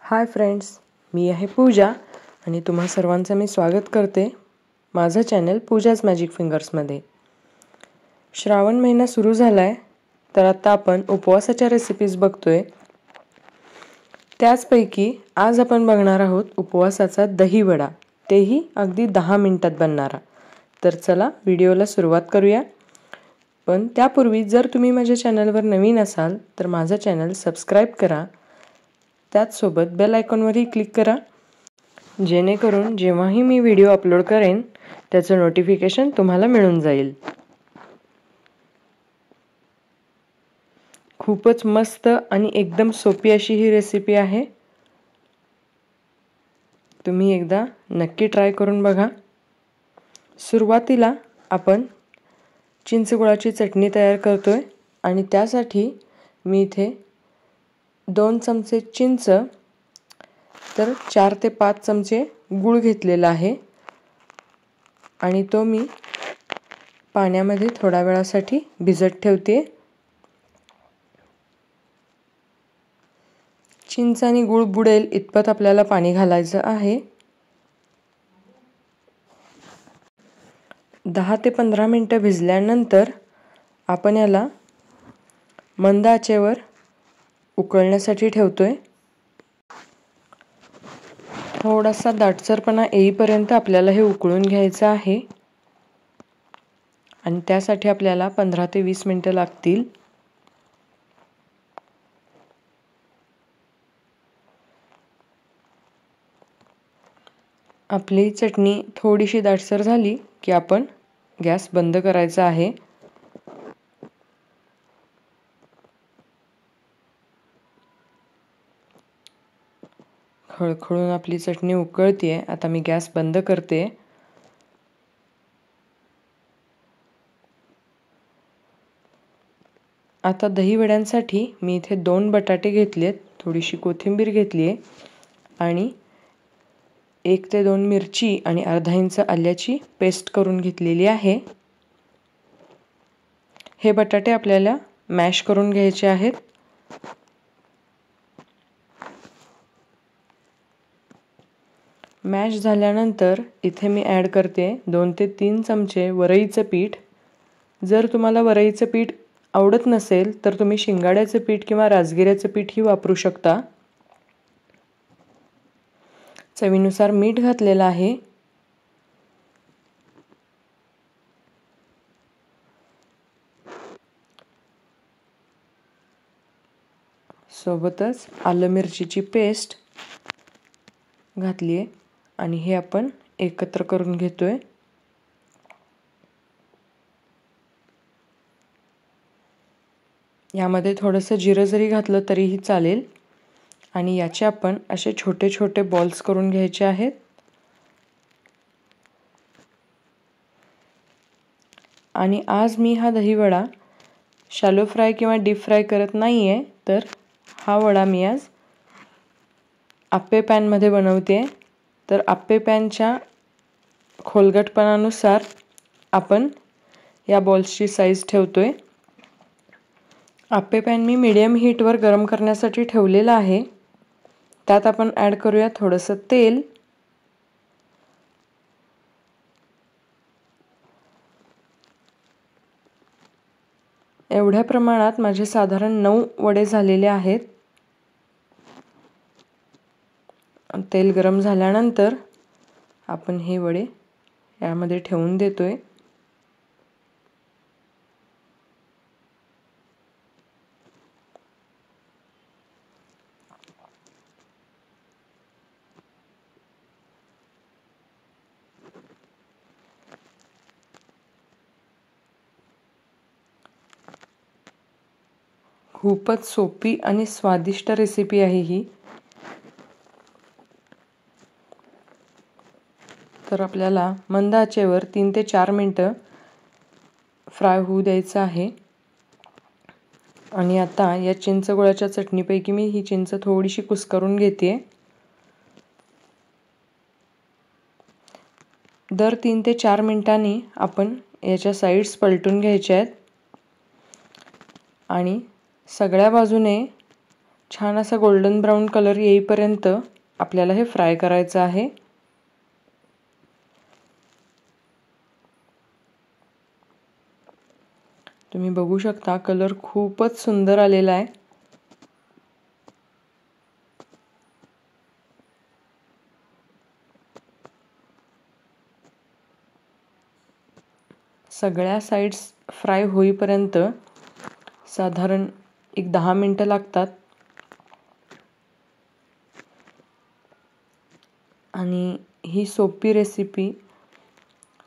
Hi friends, मी आहे पूजा आणि तुम्हा सर्वांचं मी स्वागत करते माझं चॅनल पूजाज मॅजिक फिंगर्समध्ये। श्रावण महिना सुरू झालाय तर आता आपण उपवासाच्या रेसिपीज बघतोय। त्याचपैकी आज आपण बघणार आहोत उपवासाचा दही वडा, तेही अगदी 10 मिनिटात बनणारा। तर चला व्हिडिओला सुरुवात करूया। पण त्यापूर्वी जर तुम्ही माझ्या चॅनलवर नवीन असाल तर माझं चॅनल सबस्क्राइब करा, त्याचसोबत बेल आयकॉनवरही क्लिक करा, जेणेकरून जेव्हाही मी व्हिडिओ अपलोड करेन त्याचं नोटिफिकेशन तुम्हाला मिळून जाईल। खूपच मस्त आणि एकदम सोपी अशी ही रेसिपी आहे। तुम्ही एकदा नक्की ट्राय करून बघा। सुरुवातीला आपण चिंचगुळाची चटणी तयार करतोय आणि त्यासाठी मी इथे 2 चमचे चिंच तर 4 ते 5 चमचे गूळ घेतलेला आहे आणि तो मी पाण्यामध्ये थोड्या वेळासाठी भिजत ठेवते। चिंच आणि गूळ बुडेल इतपत आपल्याला पाणी घालायचं आहे। 10 ते 15 मिनिटे भिजल्यानंतर आपण याला मंद आचेवर उकळण्यासाठी ठेवतोय। थोडासा दाटसरपणा येईपर्यंत आपल्याला हे उकळून घ्यायचं आहे आणि त्यासाठी आपल्याला 15 ते 20 मिनिटे लागतील। आपली चटणी थोडीशी दाटसर झाली की आपण गॅस बंद करायचा आहे। खळखळून आपली चटणी उकळते। आता मी गॅस बंद करते। आता दही वड्यांसाठी मी इथे 2 बटाटे घेतलेत, थोडीशी कोथिंबीर घेतली आहे आणि 1 ते 2 मिरची आणि अर्धा इंच आल्याची पेस्ट करून घेतलेली आहे। हे बटाटे आपल्याला मॅश करून घ्यायचे आहेत। मॅश झाल्यानंतर इथे मी ॲड करते 2 ते 3 चमचे वरईचं पीठ। जर तुम्हाला वरईचं पीठ आवडत नसेल तर तुम्ही शिंगाड्याचं पीठ किंवा राजगिऱ्याचं पीठही वापरू शकता। चवीनुसार मीठ घातलेलं आहे। सोबतच आलं मिरचीची पेस्ट घातली आहे आणि हे आपण एकत्र करून घेतोय। यामध्ये थोडंसं जिरं जरी घातलं तरीही चालेल आणि याचे आपण असे छोटे छोटे बॉल्स करून घ्यायचे आहेत। आणि आज मी हा दही वडा शॅलो फ्राय किंवा डीप फ्राय करत नाहीये, तर हा वडा मी आज आप्पे पॅन मध्ये बनवते। तर आप्पे पॅनच्या खोलगटपणानुसार आपण या बॉल्सची साईज ठेवतोय। आप्पे पॅन मी मीडियम हीटवर गरम करण्यासाठी ठेवलेला आहे। त्यात आपण ॲड करूया थोडंसं तेल। एवढ्या प्रमाणात माझे साधारण 9 वडे झालेले आहेत। तेल गरम झाल्यानंतर आपण हे वडे यामध्ये ठेवून देतोय। खूपच सोपी आणि स्वादिष्ट रेसिपी आहे ही। तर आपल्याला मंद आचेवर 3 ते 4 मिनिटं फ्राय होऊ द्यायचं आहे। आणि आता या चिंचगुळाच्या चटणीपैकी मी ही चिंच थोडीशी कुस्करून घेते। दर 3 ते 4 मिनिटांनी आपण याच्या साइड्स पलटून घ्यायच्या आहेत आणि सगळ्या बाजूने छान असा गोल्डन ब्राऊन कलर येईपर्यंत आपल्याला हे फ्राय करायचं आहे। तुम्ही बघू शकता कलर खूपच सुंदर आलेला आहे। सगळ्या साइड्स फ्राय होईपर्यंत साधारण 10 मिनिटं लागतात आणि ही सोपी रेसिपी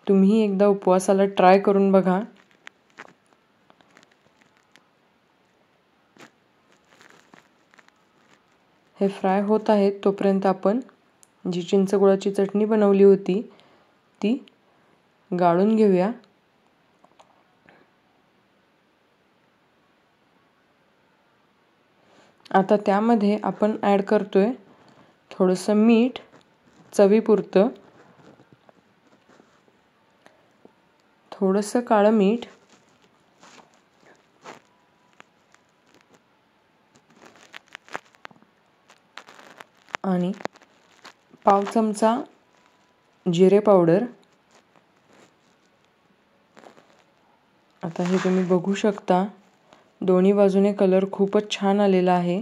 तुम्ही एकदा उपवासाला ट्राय करून बघा। हे फ्राय होत आहे तोपर्यंत आपण जी चिंचगुळाची चटणी बनवली होती ती गाळून घेऊया। आता त्यामध्ये आपण ॲड करतोय थोडंसं मीठ चवीपुरतं, थोडंसं काळं मीठ आणि पाव चमचा जिरे पावडर। आता हे तुम्ही बघू शकता दोन्ही बाजूने कलर खूपच छान आलेला आहे।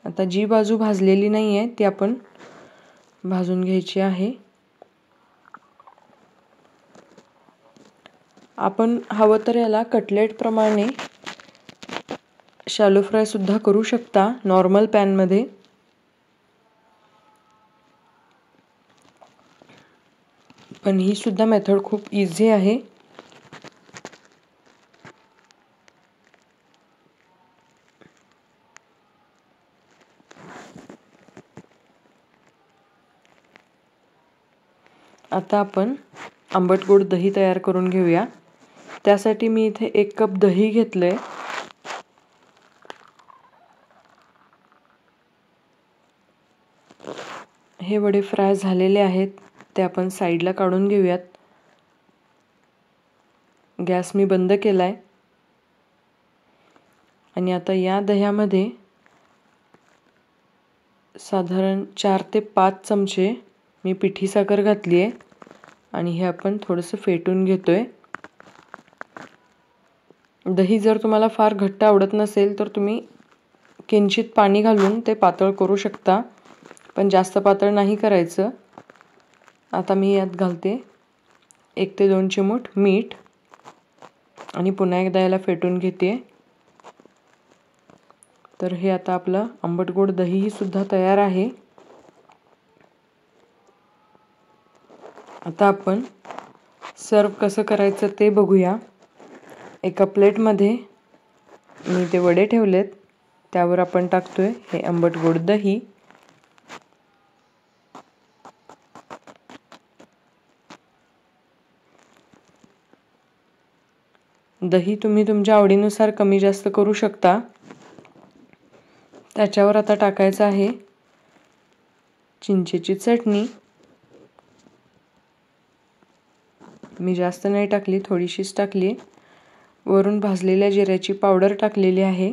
आता जी बाजू भाजलेली नाही आहे ती आपण भाजून घ्यायची आहे। आपण हवं तर याला कटलेट प्रमाणे शॅलो फ्राय सुद्धा करू शकता नॉर्मल पॅन मध्ये, पण ही सुद्धा मेथड खूप इझी आहे। आता आपण आंबट गोड दही तयार करून घेऊया। त्यासाठी मी इथे 1 कप दही घेतलंय। हे वडे फ्राय झालेले आहेत ते आपण साईडला काढून घेऊयात। गॅस मी बंद केलाय आणि आता या दह्यामध्ये साधारण 4 ते 5 चमचे मी पिठी साखर घातली आहे आणि हे आपण थोडंसं फेटून घेतोय। दही जर तुम्हाला फार घट्ट आवडत नसेल तर तुम्ही किंचित पाणी घालून ते पातळ करू शकता, पण जास्त पातळ नाही करायचं। आता मी यात घालते 1 ते 2 चिमूट मीठ आणि पुन्हा एकदा याला फेटून घेते। तर हे आता आपलं आंबट गोड दही सुद्धा तयार आहे। आता आपण सर्व कसं करायचं ते बघूया। एका प्लेटमध्ये मी ते वडे ठेवलेत, त्यावर आपण टाकतोय हे आंबट गोड दही। दही तुम्ही तुमच्या आवडीनुसार कमी जास्त करू शकता। त्याच्यावर आता टाकायचं आहे चिंचेची चटणी। मी जास्त नाही टाकली, थोडीशीच टाकली। वरून भाजलेल्या जिऱ्याची पावडर टाकलेली आहे।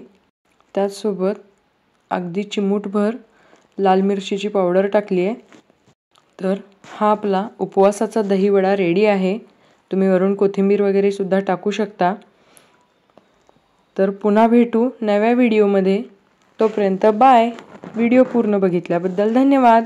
त्याचसोबत अगदी चिमूटभर लाल मिरचीची पावडर टाकली आहे। तर हा आपला उपवासाचा दही वडा रेडी आहे। तुम्ही वरून कोथिंबीर वगैरे सुद्धा टाकू शकता। तर पुन्हा भेटू नव्या व्हिडिओमध्ये, तोपर्यंत बाय। व्हिडिओ पूर्ण बघितल्याबद्दल धन्यवाद।